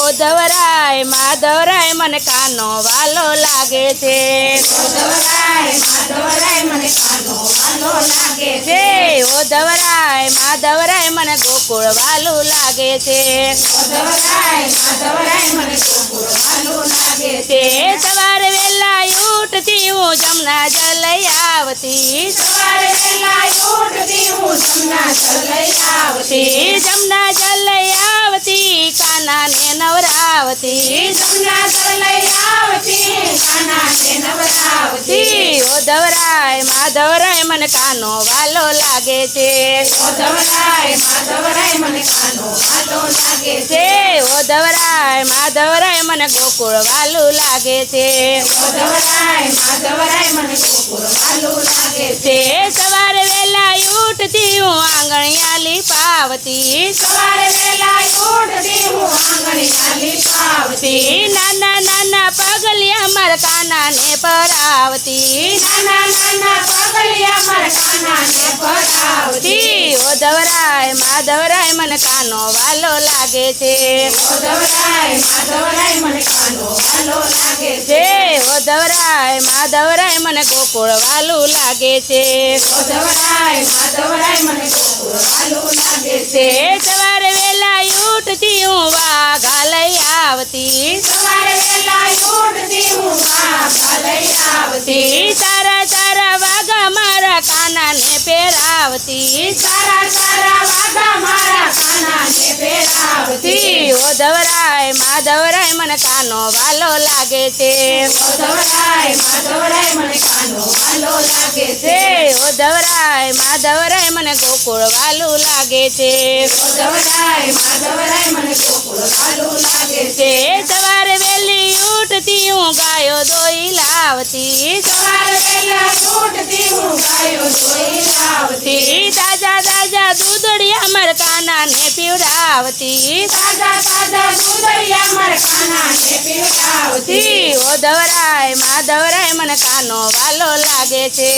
ઓધવરાય માધવરાય મને કાનો વાલો લાગે છે ઓધવરાય માધવરાય મને કાનો વાલો લાગે છે ઓધવરાય માધવરાય મને ગોકુળ વાલું લાગે છે ઓધવરાય માધવરાય મને ગોકુળ વાલું લાગે છે સવારે વહેલા ઉઠતી હું જમના જલ લઈ આવતી સવારે વહેલા ઉઠતી હું જમના જલ લઈ આવતી જમના જલ લઈ આવતી કાનાને નવરાવતી જમના જલ લઈ આવતી કાનાને નવરાવતી ઓધવરાય માધવરાય મને કાનો વાલો લાગે છે ઓધવરાય માધવરાય મને કાનો વાલો લાગે છે ઓધવરાય માધવરાય મને ગોકુળ વાલું લાગે છે ઓધવરાય માધવરાય મને ગોકુળ વાલું લાગે છે સવારે વહેલા ઉઠતી હું આંગણિયા પાવતી સવારે વહેલા ઉઠતી હું આંગણિયા લીપાવતી નાના નાના પગલિયા મારા કાનાને પરાવતી નાના નાના પગલિયા મારા કાનાને ભરાવતી ઓધવરાય માધવરાય મને કાનો વાલો લાગે છે ઓધવરાય માધવરાય મને કાનો વાલો લાગે છે ઓધવરાય માધવરાય મને ગોકુળ વાલું લાગે છે ઓધવરાય માધવરાય મને ગોકુળ વાલું લાગે છે સવારે વહેલા ઉઠતી હું વાઘા લઈ આવતી સવારે વહેલા ઉઠતી હું વાઘા લઈ આવતી તારા તારા વાઘા મારા કાનાને પહેરાવતી સારા સારા વાઘા મારા કાનાને પહેરાવતી ઓધવરાય માધવરાય મને કાનો વાલો લાગે છે ઓધવરાય માધવરાય મને કાનો વાલો લાગે છે ઓધવરાય માધવરાય મને ગોકુળ વાલું લાગે છે ઓધવરાય માધવરાય મને ગોકુળ વાલું લાગે છે સવારે વહેલી ઉઠતી હું ગાયો દોઈ લાવતી સવારે વહેલા ઉઠતી હું ગાયો દોઈ લાવતી તાજા તાજા દૂધડિયા મારા કાનાને પીવડાવતી તાજા તાજા દૂધડિયા મારા કાનાને પીવડાવતી ઓધવરાય માધવરાય મને કાનો વાલો લાગે છે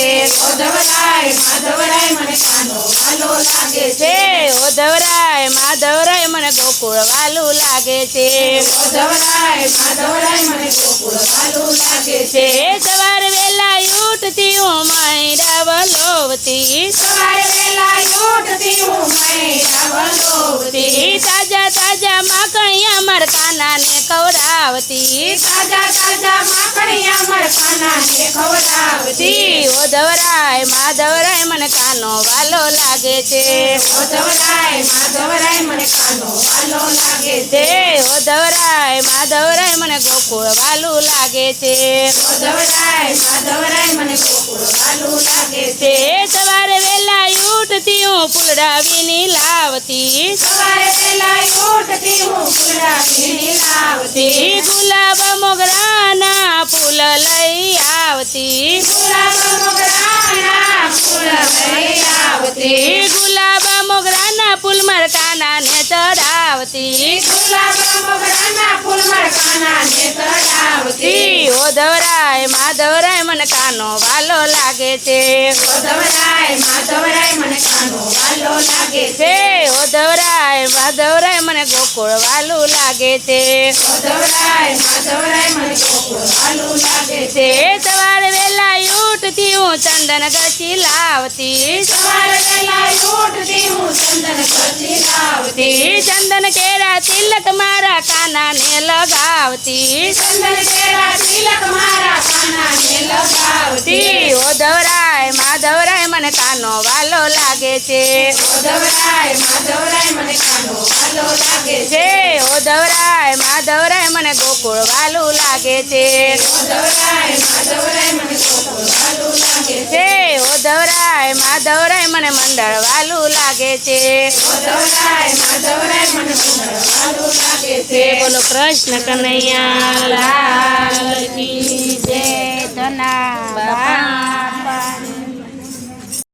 ઓધવરાય માધવરાય મને કાનો વાલો લાગે છે ઓધવરાય માધવરાય મને ગોકુળ વાલું લાગે છે ઓધવરાય માધવરાય મને ગોકુળ વાલું લાગે છે સવારે વહેલા ઉઠતી હું મૈરા વલોવતી સવારે વહેલા ઉઠતી હું મૈરા વલોવતી તાજા તાજા માખણિયા મારા કાનાને ખવડાવતી તાજા તાજા માખણિયા મારા કાનાને ખવડાવતી ઓધવરાય માધવરાય મને કાનો વાલો લાગે છે ઓધવરાય માધવરાય મને કાનો વાલો લાગે છે ઓધવરાય માધવરાય મને ગોકુળ વાલું લાગે છે ઓધવરાય માધવરાય મને ગોકુળ વાલું લાગે છે સવારે વહેલા ઉઠતી હું ફૂલડાવીની લાવતી સવારે વહેલા ઉઠતી હું ફૂલડાવીની લાવતી ગુલાબ મોગરાના ફૂલ લઈ આવતી ગુલાબ મોગરાના ફૂલ લઈ આવતી ગુલાબ મોગરાના ફૂલ મારા કાનાને ચડાવતી ગુલાબ મોગરાના ફૂલ મારા કાનાને ચડાવતી ઓધવરાય માધવરાય મને કાનો વાલો લાગે છે ઓધવરાય માધવરાય મને કાનો વાલો લાગે છે ઓધવરાય માધવરાય મને ગોકુળ વાલું લાગે છે ઓધવરાય માધવરાય મને ગોકુળ વાલું લાગે છે સવારે વહેલા ઉઠતી હું ચંદન ઘસી લાવતી સવારે વહેલા ઉઠતી હું ચંદન ઘસી લાવતી ચંદન કેરા તિલક મારા કાનાને લગાવતી ચંદન કેરા તિલક મારા કાનાને લગાવતી ઓધવરાય માધવરાય મને કાનો વાલો લાગે છે ઓધવરાય માધવરાય મને કાનો વાલો લાગે છે ઓધવરાય માધવરાય મને ગોકુળ વાલું લાગે છે ઓધવરાય માધવરાય મને ગોકુળ વાલું લાગે છે ઓધવરાય માધવરાય મને મંડળ વાલું લાગે છે ઓધવરાય માધવરાય મને મંડળ વાલું લાગે છે બોલો કૃષ્ણ કનૈયા લાલ કી જય ધના